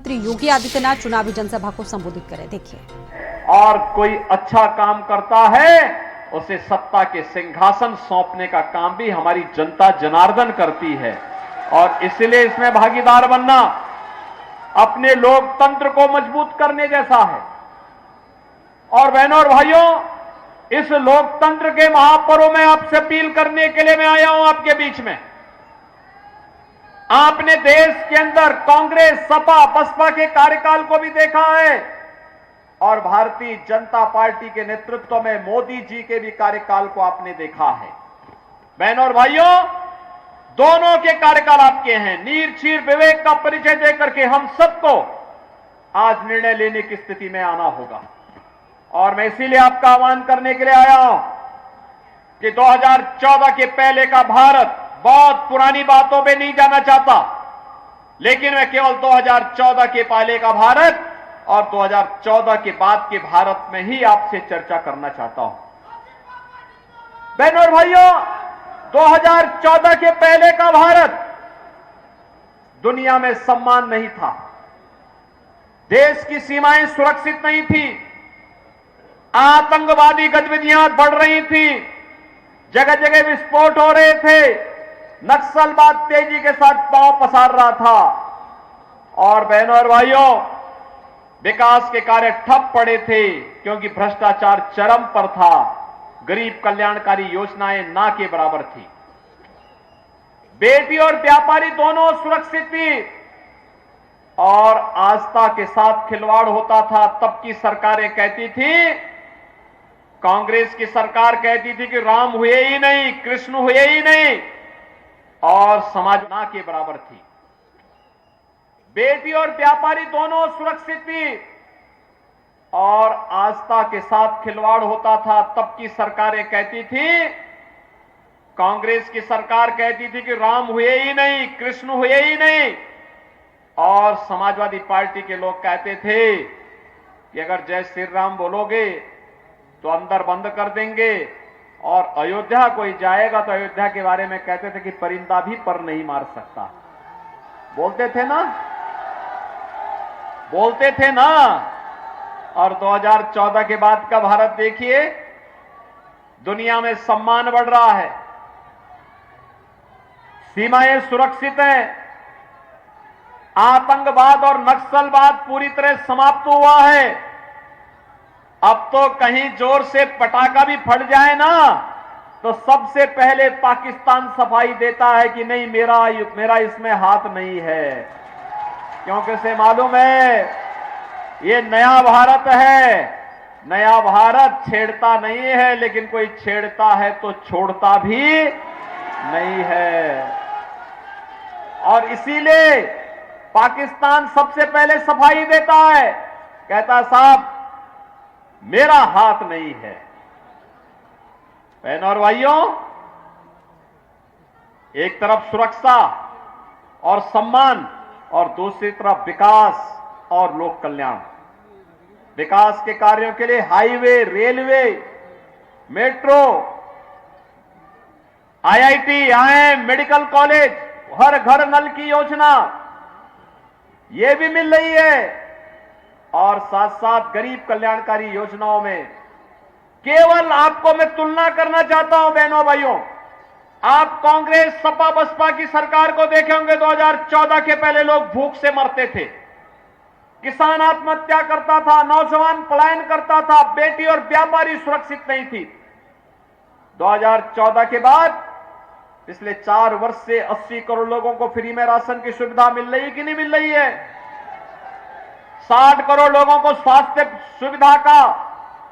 मुख्यमंत्री योगी आदित्यनाथ चुनावी जनसभा को संबोधित करें। देखिए। और कोई अच्छा काम करता है उसे सत्ता के सिंहासन सौंपने का काम भी हमारी जनता जनार्दन करती है और इसलिए इसमें भागीदार बनना अपने लोकतंत्र को मजबूत करने जैसा है। और बहनों और भाइयों, इस लोकतंत्र के महापर्व में आपसे अपील करने के लिए मैं आया हूं आपके बीच में। आपने देश के अंदर कांग्रेस, सपा, बसपा के कार्यकाल को भी देखा है और भारतीय जनता पार्टी के नेतृत्व में मोदी जी के भी कार्यकाल को आपने देखा है। बहनों और भाइयों, दोनों के कार्यकाल आपके हैं। नीर चीर विवेक का परिचय देकर के हम सबको आज निर्णय लेने की स्थिति में आना होगा और मैं इसीलिए आपका आह्वान करने के लिए आया हूं कि 2014 के पहले का भारत, बहुत पुरानी बातों पे नहीं जाना चाहता, लेकिन मैं केवल 2014 के पहले का भारत और 2014 के बाद के भारत में ही आपसे चर्चा करना चाहता हूं। बहनों और भाइयों, 2014 के पहले का भारत दुनिया में सम्मान नहीं था, देश की सीमाएं सुरक्षित नहीं थी, आतंकवादी गतिविधियां बढ़ रही थी, जगह जगह विस्फोट हो रहे थे, नक्सलवाद तेजी के साथ पांव पसार रहा था और बहनों और भाइयों, विकास के कार्य ठप पड़े थे क्योंकि भ्रष्टाचार चरम पर था, गरीब कल्याणकारी योजनाएं ना के बराबर थी, बेटी और व्यापारी दोनों सुरक्षित थी और आस्था के साथ खिलवाड़ होता था। तब की सरकारें कहती थी, कांग्रेस की सरकार कहती थी कि राम हुए ही नहीं, कृष्ण हुए ही नहीं और समाज ना के बराबर थी, बेटी और व्यापारी दोनों सुरक्षित थी और आस्था के साथ खिलवाड़ होता था। तब की सरकारें कहती थी, कांग्रेस की सरकार कहती थी कि राम हुए ही नहीं, कृष्ण हुए ही नहीं और समाजवादी पार्टी के लोग कहते थे कि अगर जय श्री राम बोलोगे तो अंदर बंद कर देंगे और अयोध्या कोई जाएगा तो अयोध्या के बारे में कहते थे कि परिंदा भी पर नहीं मार सकता। बोलते थे ना, बोलते थे ना। और 2014 के बाद का भारत देखिए, दुनिया में सम्मान बढ़ रहा है, सीमाएं सुरक्षित हैं, आतंकवाद और नक्सलवाद पूरी तरह समाप्त हुआ है। अब तो कहीं जोर से पटाखा भी फट जाए ना तो सबसे पहले पाकिस्तान सफाई देता है कि नहीं, मेरा इसमें हाथ नहीं है, क्योंकि उसे मालूम है ये नया भारत है। नया भारत छेड़ता नहीं है, लेकिन कोई छेड़ता है तो छोड़ता भी नहीं है और इसीलिए पाकिस्तान सबसे पहले सफाई देता है, कहता साहब मेरा हाथ नहीं है। बहनों और भाइयों, एक तरफ सुरक्षा और सम्मान और दूसरी तरफ विकास और लोक कल्याण। विकास के कार्यों के लिए highway, railway, metro, IIT, IIM, medical college, हर घर नल की योजना ये भी मिल रही है और साथ साथ गरीब कल्याणकारी योजनाओं में केवल आपको मैं तुलना करना चाहता हूं। बहनों भाइयों, आप कांग्रेस, सपा, बसपा की सरकार को देखे होंगे, 2014 के पहले लोग भूख से मरते थे, किसान आत्महत्या करता था, नौजवान पलायन करता था, बेटी और व्यापारी सुरक्षित नहीं थी। 2014 के बाद पिछले 4 वर्ष से 80 करोड़ लोगों को फ्री में राशन की सुविधा मिल रही है कि नहीं मिल रही है? 60 करोड़ लोगों को स्वास्थ्य सुविधा का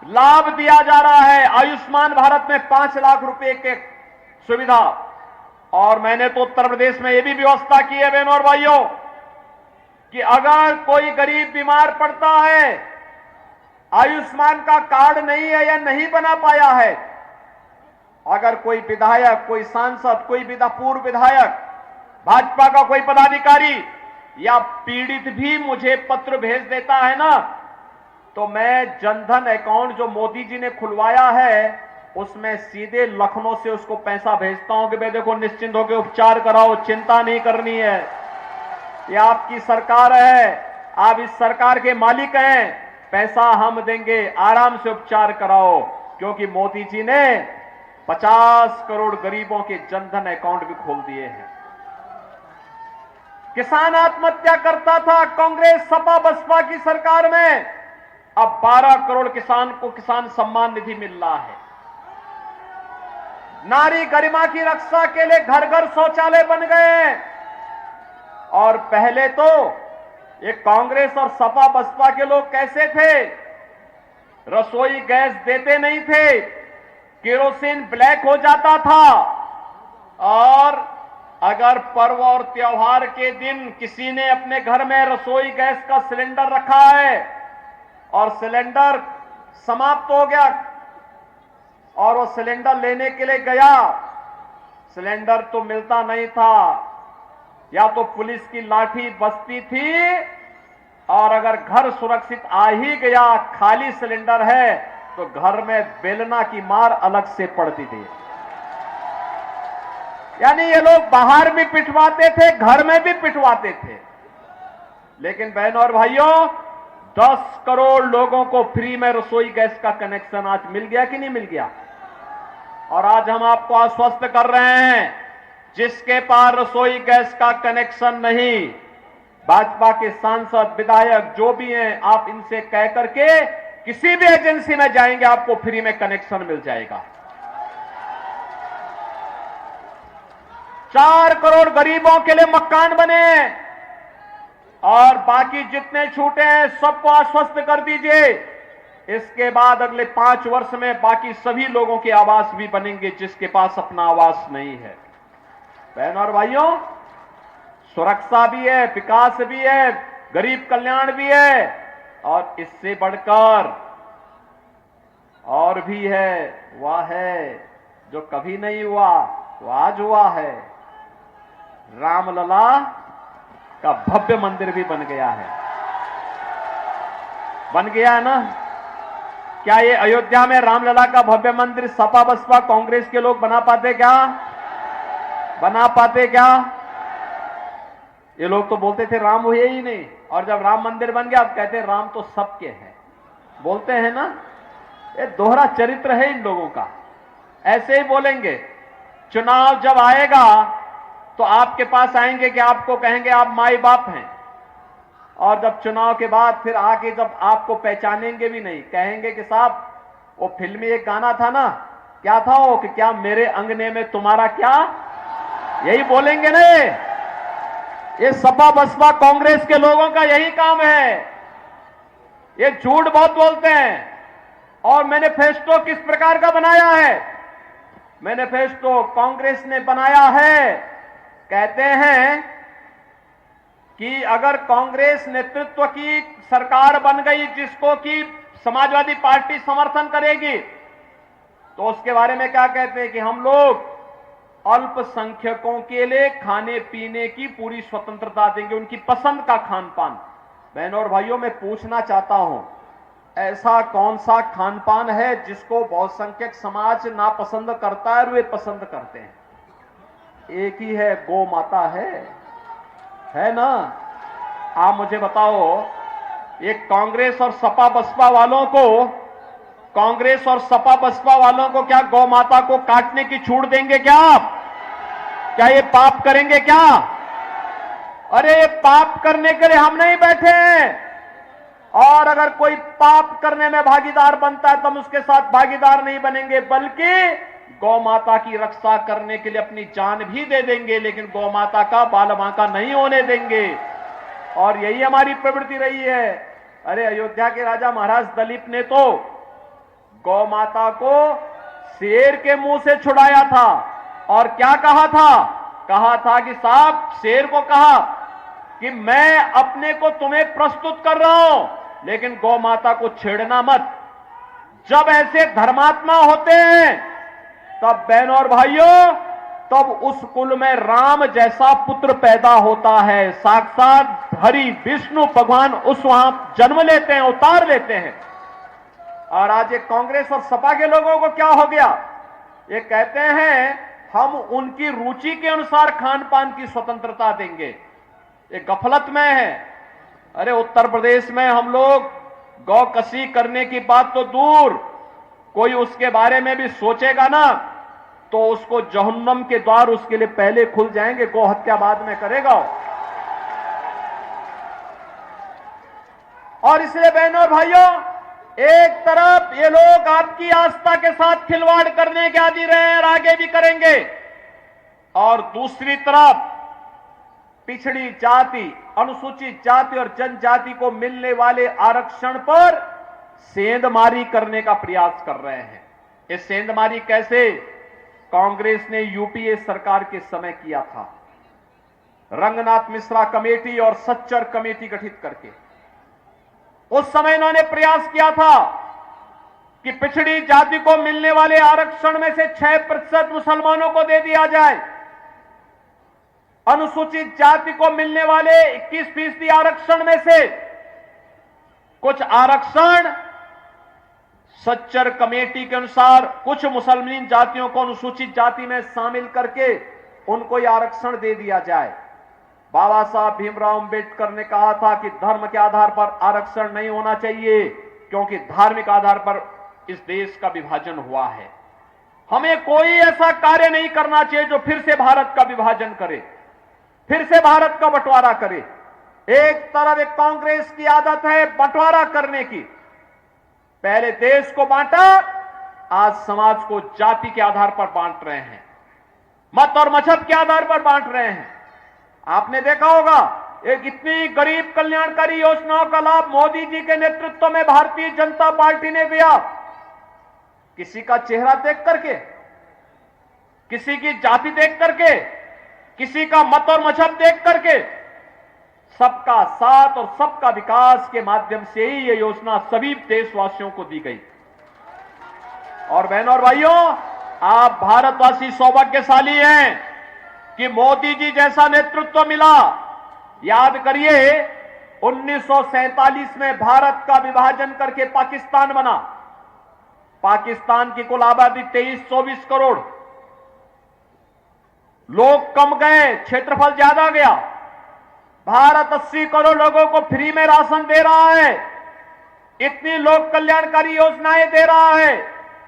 लाभ दिया जा रहा है। आयुष्मान भारत में 5 लाख रुपए के सुविधा और मैंने तो उत्तर प्रदेश में यह भी व्यवस्था की है बहनों और भाइयों कि अगर कोई गरीब बीमार पड़ता है, आयुष्मान का कार्ड नहीं है या नहीं बना पाया है, अगर कोई विधायक, कोई सांसद, कोई पूर्व विधायक, भाजपा का कोई पदाधिकारी या पीड़ित भी मुझे पत्र भेज देता है ना, तो मैं जनधन अकाउंट जो मोदी जी ने खुलवाया है उसमें सीधे लखनऊ से उसको पैसा भेजता हूं कि भाई देखो निश्चिंत होकर उपचार कराओ, चिंता नहीं करनी है, ये आपकी सरकार है, आप इस सरकार के मालिक हैं, पैसा हम देंगे, आराम से उपचार कराओ, क्योंकि मोदी जी ने 50 करोड़ गरीबों के जनधन अकाउंट भी खोल दिए हैं। किसान आत्महत्या करता था कांग्रेस सपा बसपा की सरकार में, अब 12 करोड़ किसान को किसान सम्मान निधि मिल रहा है। नारी गरिमा की रक्षा के लिए घर घर शौचालय बन गए। और पहले तो ये कांग्रेस और सपा बसपा के लोग कैसे थे, रसोई गैस देते नहीं थे, केरोसिन ब्लैक हो जाता था, और अगर पर्व और त्योहार के दिन किसी ने अपने घर में रसोई गैस का सिलेंडर रखा है और सिलेंडर समाप्त हो गया और वो सिलेंडर लेने के लिए गया, सिलेंडर तो मिलता नहीं था, या तो पुलिस की लाठी बजती थी, और अगर घर सुरक्षित आ ही गया खाली सिलेंडर है तो घर में बेलना की मार अलग से पड़ती थी। यानी ये लोग बाहर भी पिटवाते थे, घर में भी पिटवाते थे। लेकिन बहनों और भाइयों, 10 करोड़ लोगों को फ्री में रसोई गैस का कनेक्शन आज मिल गया कि नहीं मिल गया? और आज हम आपको आश्वस्त कर रहे हैं, जिसके पास रसोई गैस का कनेक्शन नहीं, भाजपा के सांसद विधायक जो भी हैं, आप इनसे कह करके किसी भी एजेंसी में जाएंगे, आपको फ्री में कनेक्शन मिल जाएगा। 4 करोड़ गरीबों के लिए मकान बने, और बाकी जितने छूटे हैं सबको आश्वस्त कर दीजिए, इसके बाद अगले 5 वर्ष में बाकी सभी लोगों के आवास भी बनेंगे जिसके पास अपना आवास नहीं है। बहनों और भाइयों, सुरक्षा भी है, विकास भी है, गरीब कल्याण भी है, और इससे बढ़कर और भी है, वह है जो कभी नहीं हुआ वो आज हुआ है। रामलला का भव्य मंदिर भी बन गया है, बन गया है ना? क्या ये अयोध्या में रामलला का भव्य मंदिर सपा बसपा कांग्रेस के लोग बना पाते क्या? बना पाते क्या? ये लोग तो बोलते थे राम हुए ही नहीं, और जब राम मंदिर बन गया अब कहते राम तो सबके हैं, बोलते हैं ना? ये दोहरा चरित्र है इन लोगों का, ऐसे ही बोलेंगे। चुनाव जब आएगा तो आपके पास आएंगे कि आपको कहेंगे आप माई बाप हैं, और जब चुनाव के बाद फिर आके जब आपको पहचानेंगे भी नहीं, कहेंगे कि साहब वो फिल्मी एक गाना था ना, क्या था वो, कि क्या मेरे अंगने में तुम्हारा क्या, यही बोलेंगे ना। ये सपा बसपा कांग्रेस के लोगों का यही काम है, ये झूठ बहुत बोलते हैं। और मैनिफेस्टो किस प्रकार का बनाया है? मैनिफेस्टो कांग्रेस ने बनाया है, कहते हैं कि अगर कांग्रेस नेतृत्व की सरकार बन गई जिसको कि समाजवादी पार्टी समर्थन करेगी, तो उसके बारे में क्या कहते हैं कि हम लोग अल्पसंख्यकों के लिए खाने पीने की पूरी स्वतंत्रता देंगे, उनकी पसंद का खान पान। बहनों और भाइयों, मैं पूछना चाहता हूं, ऐसा कौन सा खान पान है जिसको बहुसंख्यक समाज नापसंद करता है और वे पसंद करते हैं? एक ही है, गौ माता है ना? आप मुझे बताओ, ये कांग्रेस और सपा बसपा वालों को, कांग्रेस और सपा बसपा वालों को क्या गौ माता को काटने की छूट देंगे क्या आप? क्या ये पाप करेंगे क्या? अरे ये पाप करने के लिए हम नहीं बैठे हैं, और अगर कोई पाप करने में भागीदार बनता है तो हम उसके साथ भागीदार नहीं बनेंगे, बल्कि गौ माता की रक्षा करने के लिए अपनी जान भी दे देंगे, लेकिन गौ माता का बाल बांका नहीं होने देंगे। और यही हमारी प्रवृत्ति रही है। अरे अयोध्या के राजा महाराज दिलीप ने तो गौ माता को शेर के मुंह से छुड़ाया था, और क्या कहा था? कहा था कि साहब, शेर को कहा कि मैं अपने को तुम्हें प्रस्तुत कर रहा हूं, लेकिन गौ माता को छेड़ना मत। जब ऐसे धर्मात्मा होते हैं तब बहनों और भाइयों, तब उस कुल में राम जैसा पुत्र पैदा होता है। साक्षात हरि विष्णु भगवान उस वहां जन्म लेते हैं, अवतार लेते हैं। और आज ये कांग्रेस और सपा के लोगों को क्या हो गया? ये कहते हैं हम उनकी रुचि के अनुसार खान पान की स्वतंत्रता देंगे। ये गफलत में है। अरे उत्तर प्रदेश में हम लोग गौ कसी करने की बात तो दूर, कोई उसके बारे में भी सोचेगा ना तो उसको जहन्नम के द्वार उसके लिए पहले खुल जाएंगे, गौ हत्या बाद में करेगा। और इसलिए बहनों और भाइयों, एक तरफ ये लोग आपकी आस्था के साथ खिलवाड़ करने के आदी रहे हैं और आगे भी करेंगे, और दूसरी तरफ पिछड़ी जाति, अनुसूचित जाति और जनजाति को मिलने वाले आरक्षण पर सेंधमारी करने का प्रयास कर रहे हैं। ये सेंधमारी कैसे कांग्रेस ने यूपीए सरकार के समय किया था, रंगनाथ मिश्रा कमेटी और सच्चर कमेटी गठित करके। उस समय इन्होंने प्रयास किया था कि पिछड़ी जाति को मिलने वाले आरक्षण में से 6% मुसलमानों को दे दिया जाए, अनुसूचित जाति को मिलने वाले 21% आरक्षण में से कुछ आरक्षण सच्चर कमेटी के अनुसार कुछ मुसलमान जातियों को अनुसूचित जाति में शामिल करके उनको यह आरक्षण दे दिया जाए। बाबा साहब भीमराव अंबेडकर ने कहा था कि धर्म के आधार पर आरक्षण नहीं होना चाहिए, क्योंकि धार्मिक आधार पर इस देश का विभाजन हुआ है। हमें कोई ऐसा कार्य नहीं करना चाहिए जो फिर से भारत का विभाजन करे, फिर से भारत का बंटवारा करे। एक तरफ एक कांग्रेस की आदत है बंटवारा करने की, पहले देश को बांटा, आज समाज को जाति के आधार पर बांट रहे हैं, मत और मजहब के आधार पर बांट रहे हैं। आपने देखा होगा एक इतनी गरीब कल्याणकारी योजनाओं का लाभ मोदी जी के नेतृत्व में भारतीय जनता पार्टी ने दिया, किसी का चेहरा देख करके, किसी की जाति देख करके, किसी का मत और मजहब देख करके, सबका साथ और सबका विकास के माध्यम से ही ये योजना सभी देशवासियों को दी गई। और बहनों और भाइयों, आप भारतवासी सौभाग्यशाली हैं कि मोदी जी जैसा नेतृत्व मिला। याद करिए 1947 में भारत का विभाजन करके पाकिस्तान बना। पाकिस्तान की कुल आबादी 23-24 करोड़, लोग कम गए, क्षेत्रफल ज्यादा गया। भारत 80 करोड़ लोगों को फ्री में राशन दे रहा है, इतनी लोक कल्याणकारी योजनाएं दे रहा है,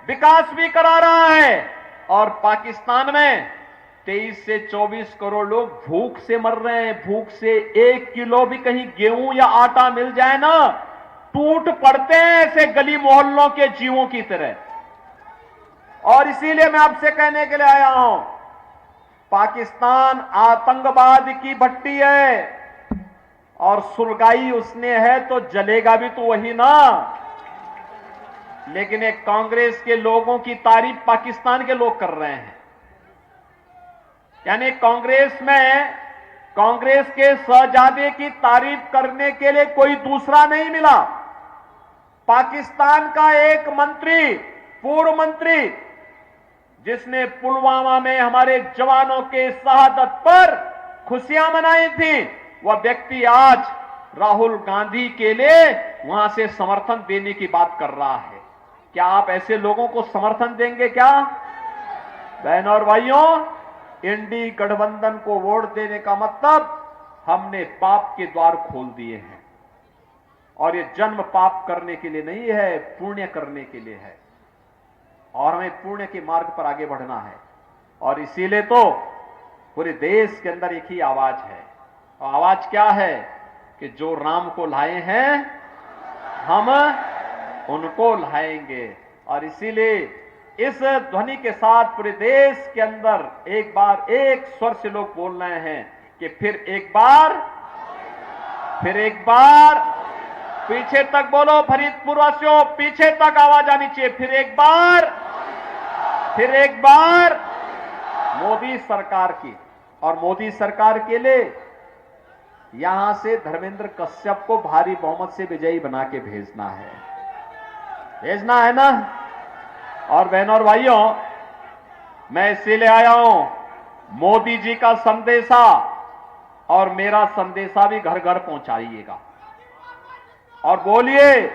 विकास भी करा रहा है, और पाकिस्तान में 23 से 24 करोड़ लोग भूख से मर रहे हैं। भूख से 1 किलो भी कहीं गेहूं या आटा मिल जाए ना, टूट पड़ते हैं ऐसे गली मोहल्लों के जीवों की तरह। और इसीलिए मैं आपसे कहने के लिए आया हूं, पाकिस्तान आतंकवाद की भट्टी है और सुलगाई उसने है तो जलेगा भी तो वही ना। लेकिन एक कांग्रेस के लोगों की तारीफ पाकिस्तान के लोग कर रहे हैं, यानी कांग्रेस में कांग्रेस के शहजादे की तारीफ करने के लिए कोई दूसरा नहीं मिला। पाकिस्तान का एक मंत्री, पूर्व मंत्री, जिसने पुलवामा में हमारे जवानों के शहादत पर खुशियां मनाई थी, वह व्यक्ति आज राहुल गांधी के लिए वहां से समर्थन देने की बात कर रहा है। क्या आप ऐसे लोगों को समर्थन देंगे क्या? बहनों और भाइयों, इंडी गठबंधन को वोट देने का मतलब हमने पाप के द्वार खोल दिए हैं, और ये जन्म पाप करने के लिए नहीं है, पुण्य करने के लिए है, और हमें पुण्य के मार्ग पर आगे बढ़ना है। और इसीलिए तो पूरे देश के अंदर एक ही आवाज है, और आवाज क्या है कि जो राम को लाए हैं हम उनको लाएंगे। और इसीलिए इस ध्वनि के साथ पूरे देश के अंदर एक बार एक स्वर से लोग बोल रहे हैं कि फिर एक बार, पीछे तक बोलो फरीदपुर वासियों, पीछे तक आवाज आनी चाहिए, फिर एक बार मोदी सरकार की। और मोदी सरकार के लिए यहां से धर्मेंद्र कश्यप को भारी बहुमत से विजयी बना के भेजना है ना। और बहनों और भाइयों, मैं इसीलिए आया हूं, मोदी जी का संदेशा और मेरा संदेशा भी घर घर पहुंचाइएगा, और बोलिए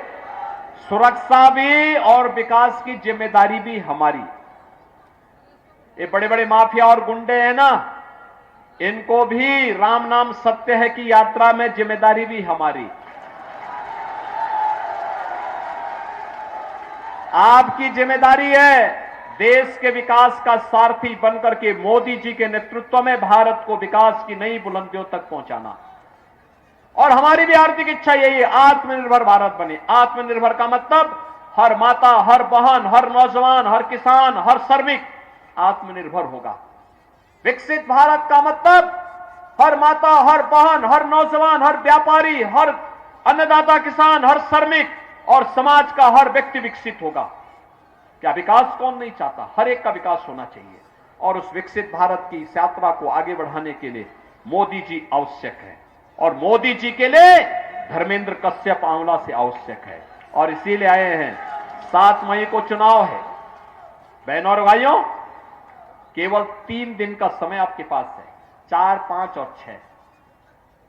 सुरक्षा भी और विकास की जिम्मेदारी भी हमारी। ये बड़े बड़े माफिया और गुंडे हैं ना, इनको भी राम नाम सत्य है की यात्रा में जिम्मेदारी भी हमारी। आपकी जिम्मेदारी है देश के विकास का सारथी बनकर के मोदी जी के नेतृत्व में भारत को विकास की नई बुलंदियों तक पहुंचाना। और हमारी भी आर्थिक इच्छा यही है, आत्मनिर्भर भारत बने। आत्मनिर्भर का मतलब हर माता, हर बहन, हर नौजवान, हर किसान, हर श्रमिक आत्मनिर्भर होगा। विकसित भारत का मतलब हर माता, हर बहन, हर नौजवान, हर व्यापारी, हर अन्नदाता किसान, हर श्रमिक और समाज का हर व्यक्ति विकसित होगा। क्या विकास कौन नहीं चाहता? हर एक का विकास होना चाहिए। और उस विकसित भारत की इस यात्रा को आगे बढ़ाने के लिए मोदी जी आवश्यक है, और मोदी जी के लिए धर्मेंद्र कश्यप आंवला से आवश्यक है। और इसीलिए आए हैं। 7 मई को चुनाव है। बहनों और भाइयों, केवल 3 दिन का समय आपके पास है, 4, 5 और 6।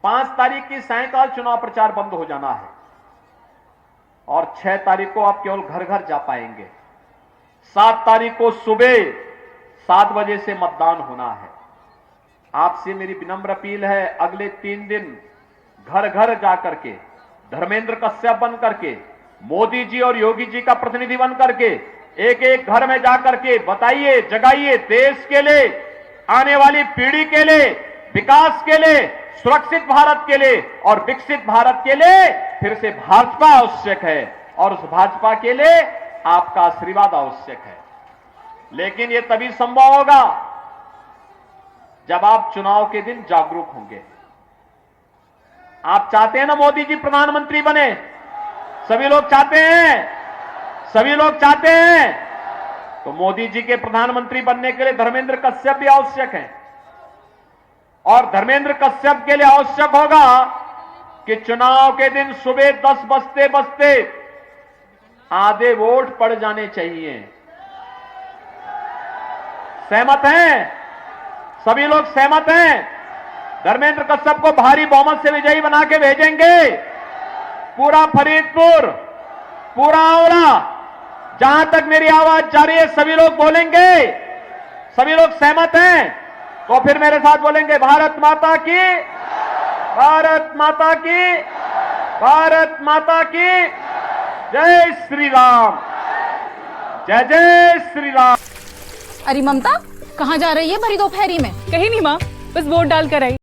5 तारीख की सायंकाल चुनाव प्रचार बंद हो जाना है और 6 तारीख को आप केवल घर घर जा पाएंगे। 7 तारीख को सुबह 7 बजे से मतदान होना है। आपसे मेरी विनम्र अपील है, अगले 3 दिन घर घर जाकर के धर्मेंद्र कश्यप बन करके, मोदी जी और योगी जी का प्रतिनिधि बन करके एक एक घर में जाकर के बताइए, जगाइए, देश के लिए, आने वाली पीढ़ी के लिए, विकास के लिए, सुरक्षित भारत के लिए और विकसित भारत के लिए फिर से भाजपा आवश्यक है। और उस भाजपा के लिए आपका आशीर्वाद आवश्यक है। लेकिन यह तभी संभव होगा जब आप चुनाव के दिन जागरूक होंगे। आप चाहते हैं ना मोदी जी प्रधानमंत्री बने? सभी लोग चाहते हैं, सभी लोग चाहते हैं। तो मोदी जी के प्रधानमंत्री बनने के लिए धर्मेंद्र कश्यप भी आवश्यक है। और धर्मेंद्र कश्यप के लिए आवश्यक होगा कि चुनाव के दिन सुबह 10 बजते बजते आधे वोट पड़ जाने चाहिए। सहमत हैं? सभी लोग सहमत हैं? धर्मेंद्र कश्यप को भारी बहुमत से विजयी बना के भेजेंगे। पूरा फरीदपुर, पूरा आंवला, जहां तक मेरी आवाज जा रही है सभी लोग बोलेंगे। सभी लोग सहमत हैं? तो फिर मेरे साथ बोलेंगे, भारत माता की, भारत माता की, भारत माता की जय श्री राम, जय जय श्री राम। अरे ममता, कहाँ जा रही है भरी दोपहरी में? कहीं नहीं माँ, बस वोट डाल कर आई।